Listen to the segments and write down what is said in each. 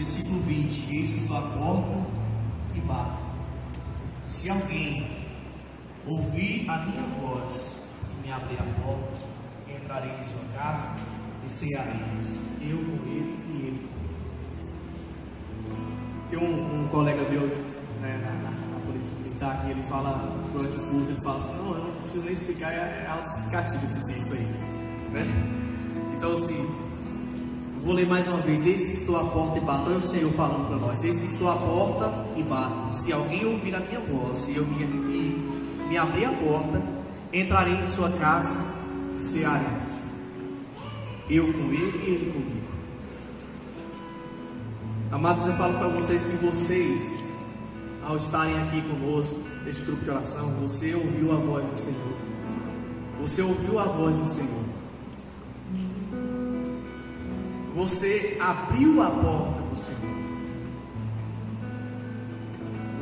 Versículo 20: Eis que estou à porta e bato. Se alguém ouvir a minha voz e me abrir a porta, entrarei em sua casa e cearemos, eu com ele e ele comigo. Tem um colega meu, né, na polícia militar, que ele fala, durante o curso, ele fala assim: não, eu não preciso nem explicar, é autoexplicativo isso aí, né? Então, assim, vou ler mais uma vez: eis que estou à porta e bato. Olha o Senhor falando para nós: eis que estou à porta e bato. Se alguém ouvir a minha voz e eu me abrir a porta, entrarei em sua casa e cearemos, eu com ele e ele comigo. Amados, eu falo para vocês que vocês, ao estarem aqui conosco neste grupo de oração, você ouviu a voz do Senhor. Você ouviu a voz do Senhor. Você abriu a porta do Senhor.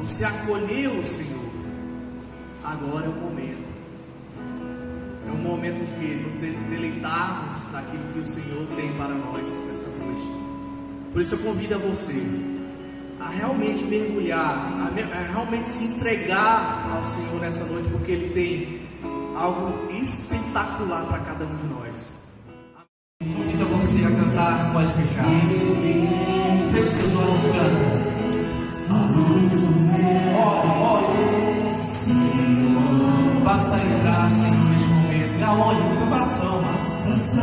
Você acolheu o Senhor. Agora é o momento. É o momento de nos deleitarmos daquilo que o Senhor tem para nós nessa noite. Por isso eu convido a você a realmente mergulhar, a realmente se entregar ao Senhor nessa noite, porque Ele tem algo espetacular para cada um de nós. Convido a você a cantar com as fechadas. Feche seus olhos e canta. Ore. Basta entrar, Senhor, neste momento. E aonde? No teu coração, mas basta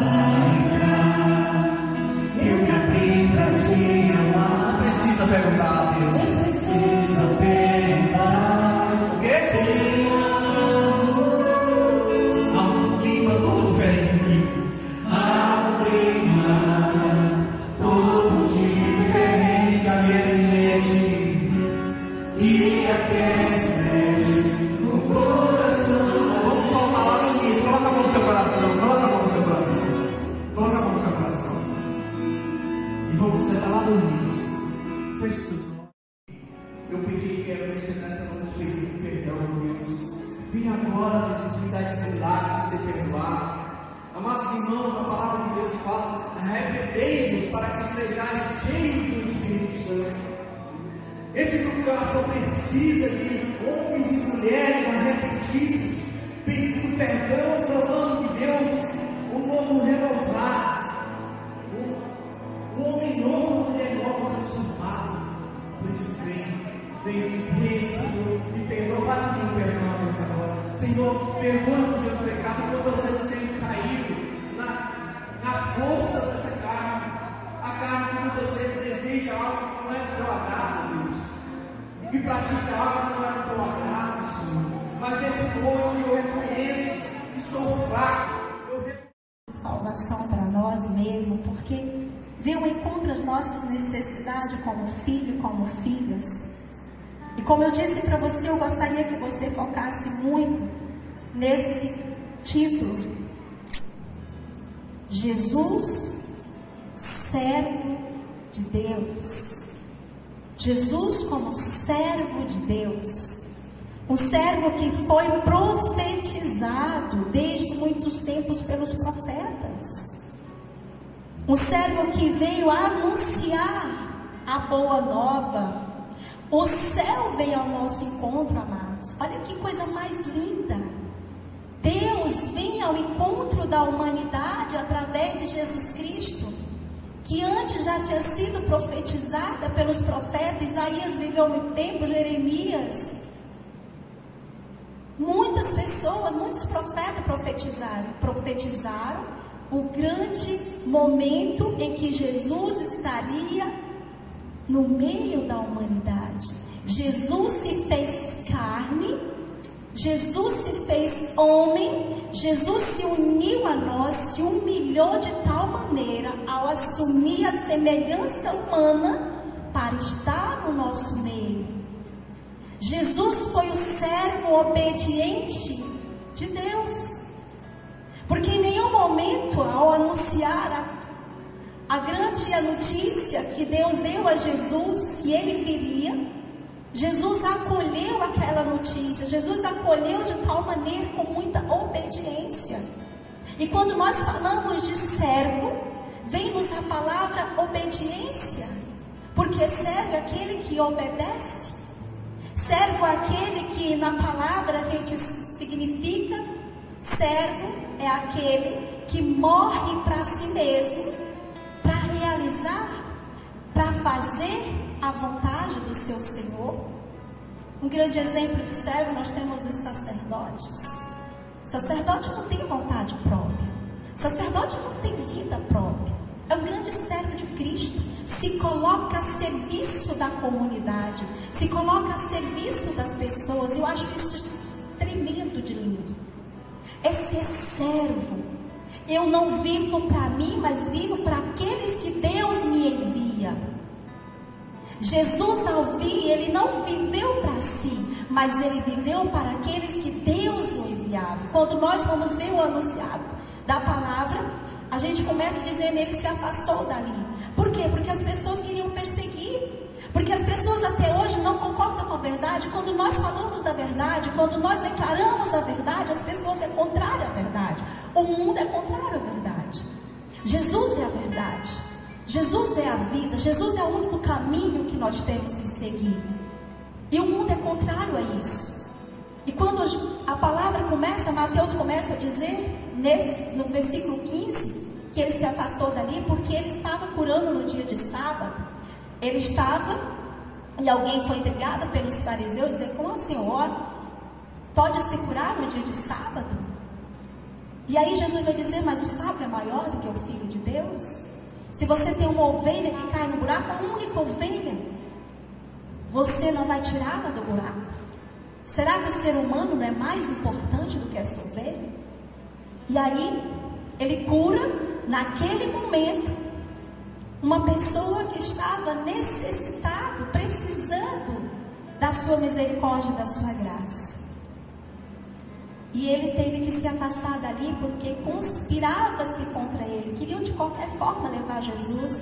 entrar. Eu me abri pra te amar. Não precisa perguntar a Deus. Não precisa perguntar. O que, Senhor? Há um clima todo diferente aqui. Há um clima todo diferente. A mexe e aquece no coração. Vamos só falar assim: coloca a mão no seu coração. Coloca a mão no seu coração. Coloca a mão no seu coração. E vamos tentar lá no início. Feche seus olhos. Eu pedi, quero você nessa noite pedir perdão, Deus. Vem agora, Jesus, me dar esse milagre de ser perdoado. Amados irmãos, a palavra de Deus fala: arrependei-vos para que sejais cheios do Espírito Santo. Esse grupo de oração precisa de homens e mulheres arrependidos, pedindo perdão, clamando de Deus um novo renovado. Um homem novo, uma mulher nova transformada. Por isso venha me ver, Senhor, me perdoa. Para mim, perdão a Deus agora. Senhor, perdoa os meus pecados. Quantas vezes tenho caído na força dessa carne. A carne que muitas vezes deseja algo que não é do teu agrado, Deus. Que pratica algo que não é do teu agrado, Senhor. Mas nesse noite eu reconheço que sou fraco. Salvação para nós mesmos, porque vem ao encontro das nossas necessidades como filho, como filhas. E como eu disse para você, eu gostaria que você focasse muito nesse título: Jesus, servo de Deus. Jesus como servo de Deus. Um servo que foi profetizado desde muitos tempos pelos profetas. Um servo que veio anunciar a boa nova. O céu veio ao nosso encontro, amados. Olha que coisa mais linda. Deus vem ao encontro da humanidade através de Jesus Cristo, que antes já tinha sido profetizada pelos profetas. Isaías viveu muito tempo, Jeremias. Muitas pessoas, muitos profetas profetizaram o grande momento em que Jesus estaria no meio da humanidade. Jesus se fez carne, Jesus se fez homem, Jesus se uniu a nós, se humilhou de tal maneira ao assumir a semelhança humana para estar no nosso meio. Jesus foi o servo obediente de Deus, porque em nenhum momento, ao anunciar a grande notícia que Deus deu a Jesus, que ele viria, Jesus acolheu aquela notícia. Jesus acolheu de tal maneira, com muita obediência. E quando nós falamos de servo, vem-nos a palavra obediência. Porque servo é aquele que obedece. Servo é aquele que na palavra a gente significa. Servo é aquele que morre para si mesmo, para realizar, para fazer a vontade do seu Senhor. Um grande exemplo de servo nós temos os sacerdotes. Sacerdote não tem vontade própria. Sacerdote não tem vida própria. É um grande servo de Cristo. Se coloca a serviço da comunidade, se coloca a serviço das pessoas. Eu acho isso tremendo de lindo. É ser servo. Eu não vivo para mim, mas vivo para aqueles que Deus me envia. Jesus, ao vir, ele não viveu para si, mas ele viveu para aqueles que Deus o enviava. Quando nós vamos ver o anunciado da palavra, a gente começa dizendo: ele se afastou dali. Por quê? Porque as pessoas queriam perseguir. Porque as pessoas até hoje não concordam com a verdade. Quando nós falamos da verdade, quando nós declaramos a verdade, as pessoas é contrário à verdade. O mundo é contrário à verdade. Jesus é a verdade. Jesus é a vida. Jesus é o único caminho que nós temos que seguir. E o mundo é contrário a isso. E quando a palavra começa, Mateus começa a dizer, no versículo 15, que ele se afastou dali porque ele estava curando no dia de sábado. Ele estava, e alguém foi intrigado pelos fariseus, dizer: como assim, Senhor pode se curar no dia de sábado? E aí Jesus vai dizer: mas o sábado é maior do que o Filho de Deus? Se você tem uma ovelha que cai no buraco, uma única ovelha, você não vai tirá-la do buraco? Será que o ser humano não é mais importante do que essa ovelha? E aí ele cura, naquele momento, uma pessoa que estava necessitado, precisando da sua misericórdia, da sua graça. E ele teve que se afastar dali porque conspirava-se contra ele. Queriam de qualquer forma levar Jesus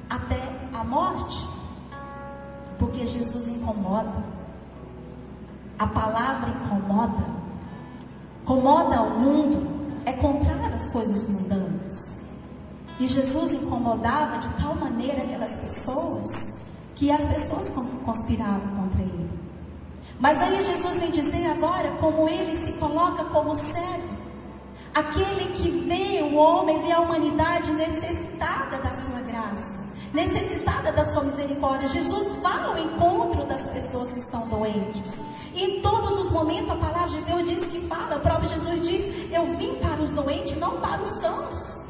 até a morte. Porque Jesus incomoda. A palavra incomoda. Incomoda o mundo. É contrário às coisas mundanas. E Jesus incomodava de tal maneira aquelas pessoas, que as pessoas conspiravam contra ele. Mas aí Jesus vem dizer agora como ele se coloca como servo. Aquele que vê o homem, vê a humanidade necessitada da sua graça, necessitada da sua misericórdia. Jesus vai ao encontro das pessoas que estão doentes. E em todos os momentos a palavra de Deus diz que fala, o próprio Jesus diz: eu vim para os doentes, não para os sãos.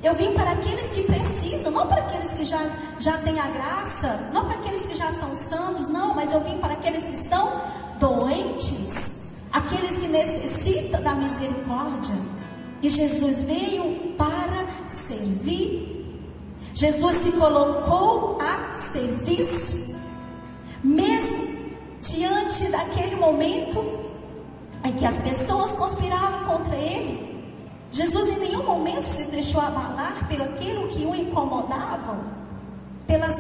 Eu vim para aqueles que precisam, não para aqueles que já têm a graça, não para aqueles que já são santos, não, mas eu vim para aqueles que estão doentes, aqueles que necessitam da misericórdia. E Jesus veio para servir. Jesus se colocou a serviço, mesmo diante daquele momento em que as pessoas conspiravam contra ele. Jesus em nenhum momento se deixou abalar pelo aquilo que o incomodavam, pelas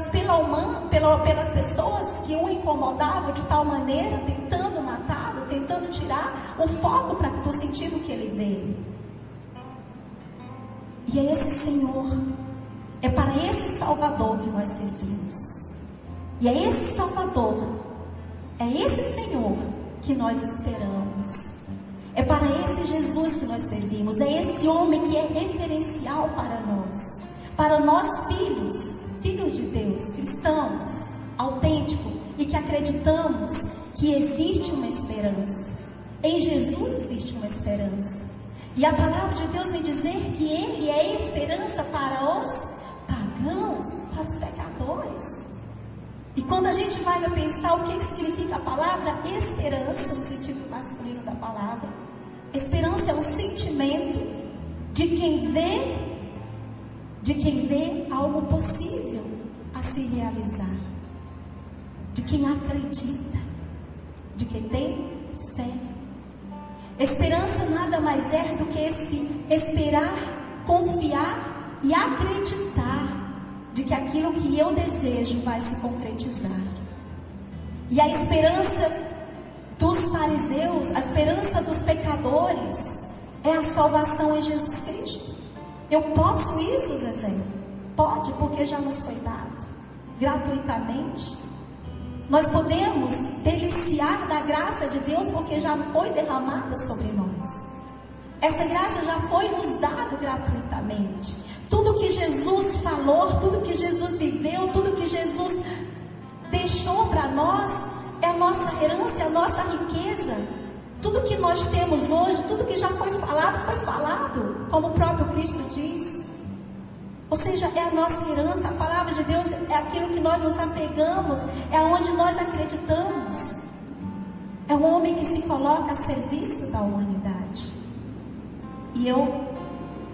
pessoas que o incomodavam de tal maneira, tentando matá-lo, tentando tirar o foco do sentido que ele veio. E é esse Senhor, é para esse Salvador que nós servimos. E é esse Salvador, é esse Senhor que nós esperamos. É para esse Jesus que nós servimos. É esse homem que é referencial para nós filhos de Deus, cristãos, autênticos, e que acreditamos que existe uma esperança. Em Jesus existe uma esperança. E a palavra de Deus vem dizer que Ele é esperança para os pagãos, para os pecadores. E quando a gente vai pensar o que significa a palavra esperança, no sentido masculino da palavra, esperança é um sentimento de quem vê algo possível a se realizar, de quem acredita, de quem tem fé. Esperança nada mais é do que esse esperar, confiar e acreditar de que aquilo que eu desejo vai se concretizar. E a esperança dos fariseus, a esperança dos pecadores, é a salvação em Jesus Cristo. Eu posso isso, Zezé? Pode, porque já nos foi dado. gratuitamente. Nós podemos deliciar da graça de Deus porque já foi derramada sobre nós. Essa graça já foi nos dada gratuitamente. Tudo que Jesus falou, tudo que Jesus viveu, tudo que Jesus deixou para nós é a nossa herança, é a nossa riqueza. Tudo que nós temos hoje, tudo que já foi falado, como o próprio Cristo diz. Ou seja, é a nossa herança, a palavra de Deus é aquilo que nós nos apegamos, é onde nós acreditamos. É um homem que se coloca a serviço da humanidade. E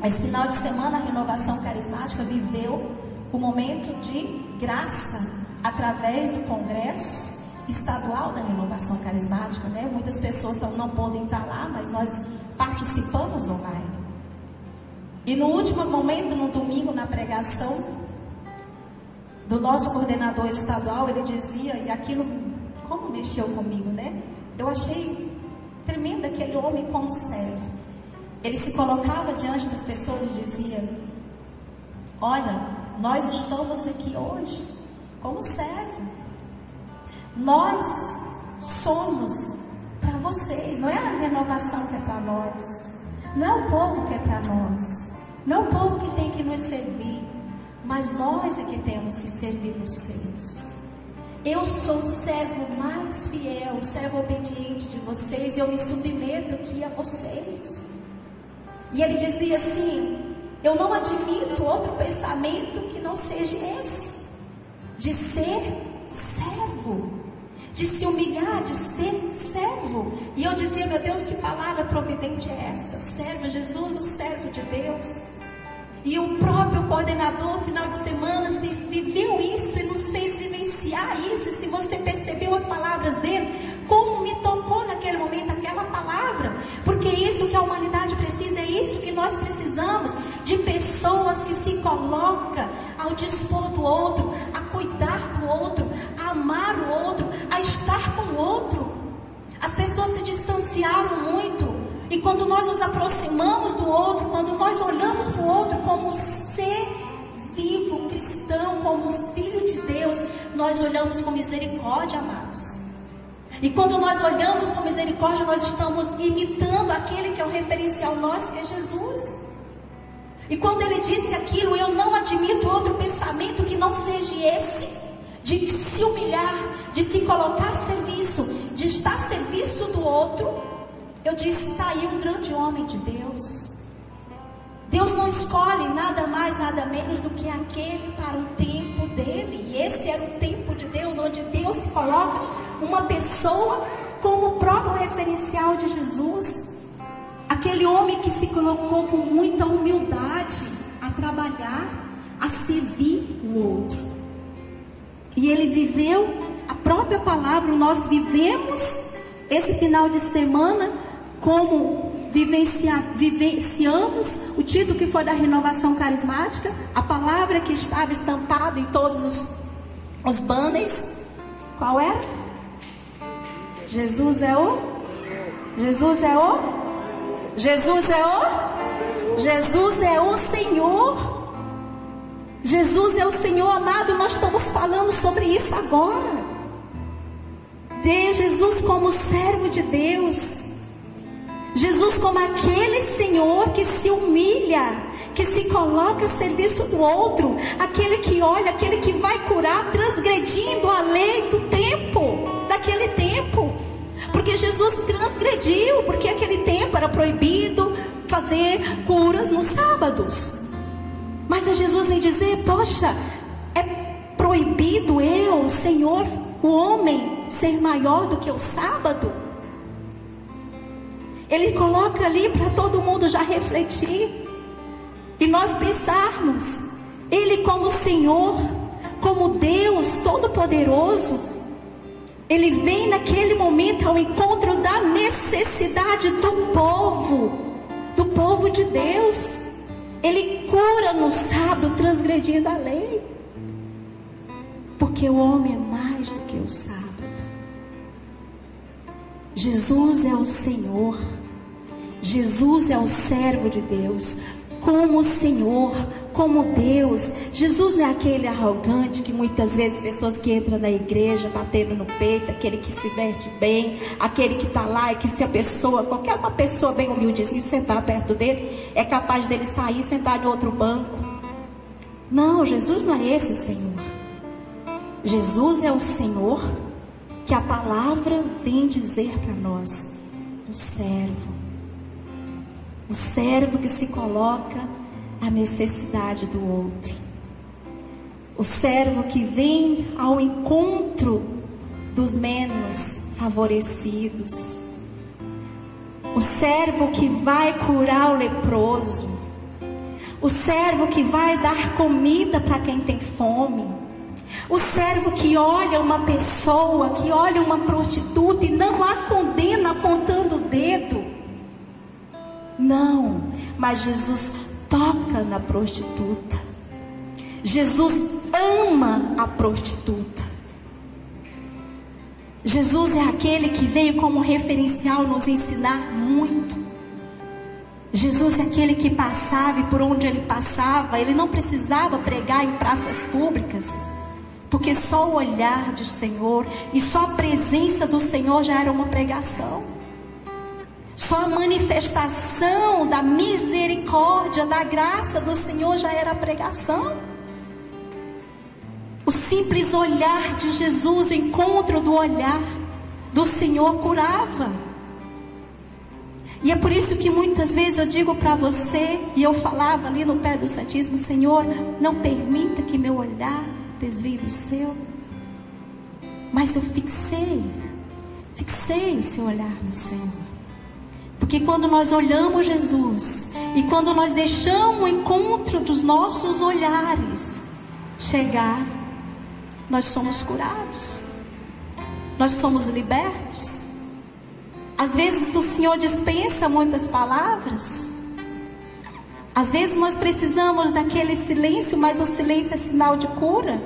esse final de semana, a Renovação Carismática viveu um momento de graça através do Congresso Estadual da Renovação Carismática, né? Muitas pessoas não podem estar lá, mas nós participamos online. E no último momento, no domingo, na pregação do nosso coordenador estadual, ele dizia, e aquilo como mexeu comigo, né? Eu achei tremendo aquele homem como servo. Ele se colocava diante das pessoas e dizia: olha, nós estamos aqui hoje como servo. Nós somos para vocês, não é a renovação que é para nós, não é o povo que é para nós, não é o povo que tem que nos servir, mas nós é que temos que servir vocês. Eu sou o servo mais fiel, o servo obediente de vocês, e eu me submeto aqui a vocês. E ele dizia assim: eu não admito outro pensamento que não seja esse, de ser servo, de se humilhar, de ser servo. E eu dizia: meu Deus, que palavra providente é essa? Servo, Jesus, o servo de Deus. E o próprio coordenador, final de semana, viveu isso e nos fez vivenciar isso. E se você percebeu as palavras dele, como me tocou naquele momento aquela palavra, porque é isso que a humanidade precisa, é isso que nós precisamos, de pessoas que se colocam ao dispor do outro, a cuidar do outro, a amar o outro, a estar com o outro. As pessoas se distanciaram muito, e quando nós nos aproximamos do outro, quando nós olhamos para o outro como ser vivo, cristão, como filho de Deus, nós olhamos com misericórdia, amados. E quando nós olhamos com misericórdia, nós estamos imitando aquele que é o referencial nosso, que é Jesus. E quando ele disse aquilo: eu não admito outro pensamento que não seja esse, de se humilhar, de se colocar a serviço, de estar a serviço do outro, eu disse: está aí um grande homem de Deus. Deus não escolhe nada mais, nada menos do que aquele para o tempo dele. E esse era o tempo de Deus, onde Deus se coloca uma pessoa como o próprio referencial de Jesus. Aquele homem que se colocou com muita humildade a trabalhar, a servir o outro. E ele viveu a própria palavra. Nós vivemos esse final de semana como vivenciamos o título que foi da Renovação Carismática, a palavra que estava estampada em todos os banners. Qual era? Jesus é o? Jesus é o? Jesus é o? Jesus é o Senhor. Jesus é o Senhor, amado. Nós estamos falando sobre isso agora. De Jesus como servo de Deus. Jesus como aquele Senhor que se humilha, que se coloca a serviço do outro, aquele que olha, aquele que vai curar, transgredindo a lei do tempo, daquele tempo. Porque Jesus transgrediu, porque aquele tempo era proibido fazer curas nos sábados. Mas a Jesus vem dizer: poxa, é proibido eu, Senhor, o homem, ser maior do que o sábado? Ele coloca ali para todo mundo já refletir e nós pensarmos. Ele como Senhor, como Deus Todo-Poderoso, Ele vem naquele momento ao encontro da necessidade do povo de Deus. Ele cura no sábado, transgredindo a lei, porque o homem é mais do que o sábado. Jesus é o Senhor, Jesus é o servo de Deus, como Senhor, como Deus. Jesus não é aquele arrogante que muitas vezes pessoas que entram na igreja batendo no peito, aquele que se veste bem, aquele que está lá e que se a pessoa, qualquer uma pessoa bem humildezinha sentar perto dele, é capaz dele sair e sentar em outro banco. Não, Jesus não é esse Senhor. Jesus é o Senhor que a palavra vem dizer para nós, o servo. O servo que se coloca à necessidade do outro. O servo que vem ao encontro dos menos favorecidos. O servo que vai curar o leproso. O servo que vai dar comida para quem tem fome. O servo que olha uma pessoa, que olha uma prostituta e não a condena apontando o dedo. Não, mas Jesus toca na prostituta. Jesus ama a prostituta. Jesus é aquele que veio como referencial nos ensinar muito. Jesus é aquele que passava e por onde ele passava, ele não precisava pregar em praças públicas, porque só o olhar do Senhor e só a presença do Senhor já era uma pregação. Só a manifestação da misericórdia, da graça do Senhor já era a pregação. O simples olhar de Jesus, o encontro do olhar do Senhor curava. E é por isso que muitas vezes eu digo para você, e eu falava ali no pé do Santíssimo: Senhor, não permita que meu olhar desvie do seu. Mas eu fixei o seu olhar no Senhor. Porque quando nós olhamos Jesus, e quando nós deixamos o encontro dos nossos olhares chegar, nós somos curados, nós somos libertos. Às vezes o Senhor dispensa muitas palavras, às vezes nós precisamos daquele silêncio, mas o silêncio é sinal de cura,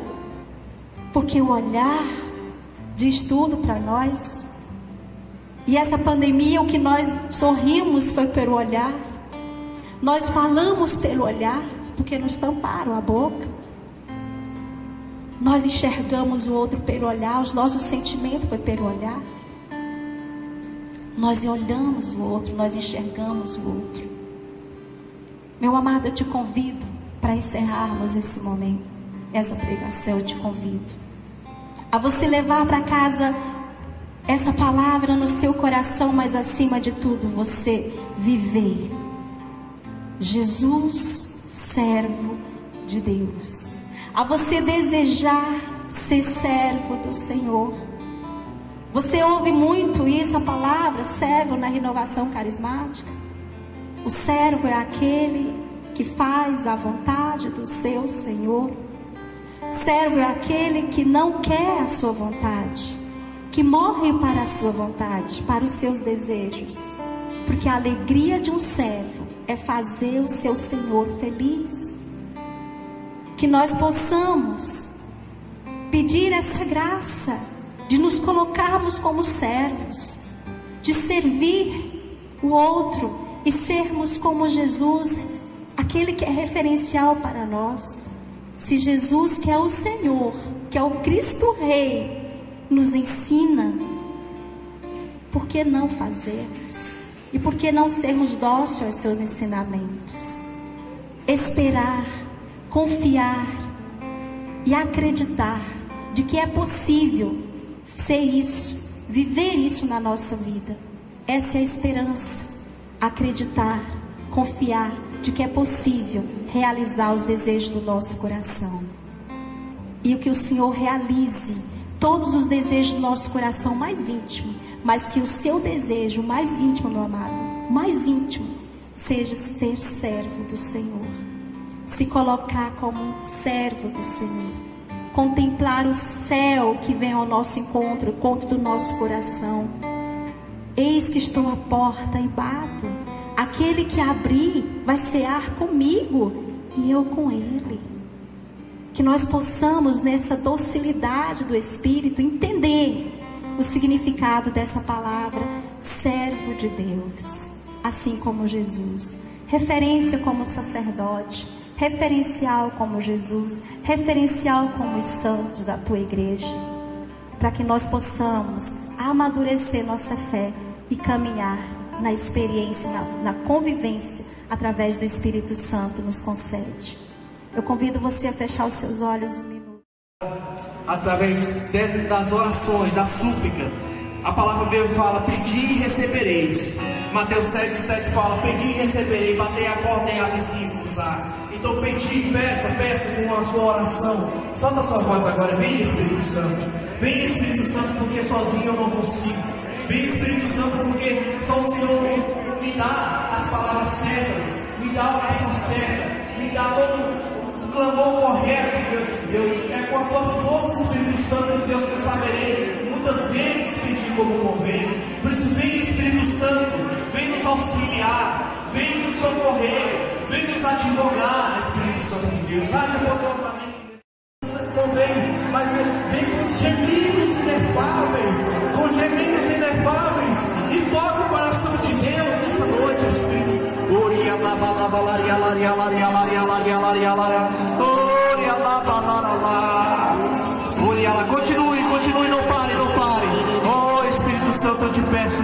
porque o olhar diz tudo para nós. E essa pandemia, o que nós sorrimos foi pelo olhar. Nós falamos pelo olhar, porque nos tamparam a boca. Nós enxergamos o outro pelo olhar, os nossos sentimentos foi pelo olhar. Nós olhamos o outro, nós enxergamos o outro. Meu amado, eu te convido para encerrarmos esse momento, essa pregação, eu te convido a você levar para casa essa palavra no seu coração, mas acima de tudo você viver. Jesus, servo de Deus. A você desejar ser servo do Senhor. Você ouve muito isso, a palavra servo na renovação carismática. O servo é aquele que faz a vontade do seu Senhor. Servo é aquele que não quer a sua vontade, que morre para a sua vontade, para os seus desejos. Porque a alegria de um servo é fazer o seu Senhor feliz. Que nós possamos pedir essa graça de nos colocarmos como servos, de servir o outro e sermos como Jesus, aquele que é referencial para nós. Se Jesus, que é o Senhor, que é o Cristo Rei, nos ensina, por que não fazermos? E por que não sermos dóceis aos seus ensinamentos? Esperar, confiar e acreditar de que é possível ser isso, viver isso na nossa vida. Essa é a esperança. Acreditar, confiar de que é possível realizar os desejos do nosso coração. E o que o Senhor realize todos os desejos do nosso coração mais íntimo, mas que o seu desejo mais íntimo, meu amado, mais íntimo, seja ser servo do Senhor. Se colocar como um servo do Senhor. Contemplar o céu que vem ao nosso encontro, o encontro do nosso coração. Eis que estou à porta e bato. Aquele que abrir vai cear comigo e eu com ele. Que nós possamos, nessa docilidade do Espírito, entender o significado dessa palavra, servo de Deus, assim como Jesus, referência como sacerdote, referencial como Jesus, referencial como os santos da tua igreja, para que nós possamos amadurecer nossa fé e caminhar na experiência, na convivência, através do Espírito Santo nos concede. Eu convido você a fechar os seus olhos um minuto. Através das orações, da súplica, a palavra dele fala: pedi e recebereis. Mateus 7,7 fala: pedi e receberei, batei a porta e abre-se-vos-á. Então pedi, peça com a sua oração. Solta a sua voz agora. Vem, Espírito Santo. Vem, Espírito Santo, porque sozinho eu não consigo. Vem, Espírito Santo, porque só o Senhor me dá as palavras certas, me dá a oração certa, me dá todo o clamor correto, Deus. É com a tua força, Espírito Santo, Deus, que eu saberei muitas vezes pedir como convém. Por isso, vem, Espírito Santo, vem nos auxiliar, vem nos socorrer, vem nos advogar, Espírito Santo de Deus. Haja poderosamente convém, mas vem com gemidos inefáveis, com gemidos inefáveis, e toca o coração de Deus nessa noite, Espírito Santo. Continue, não pare. Oh, Espírito Santo, eu te peço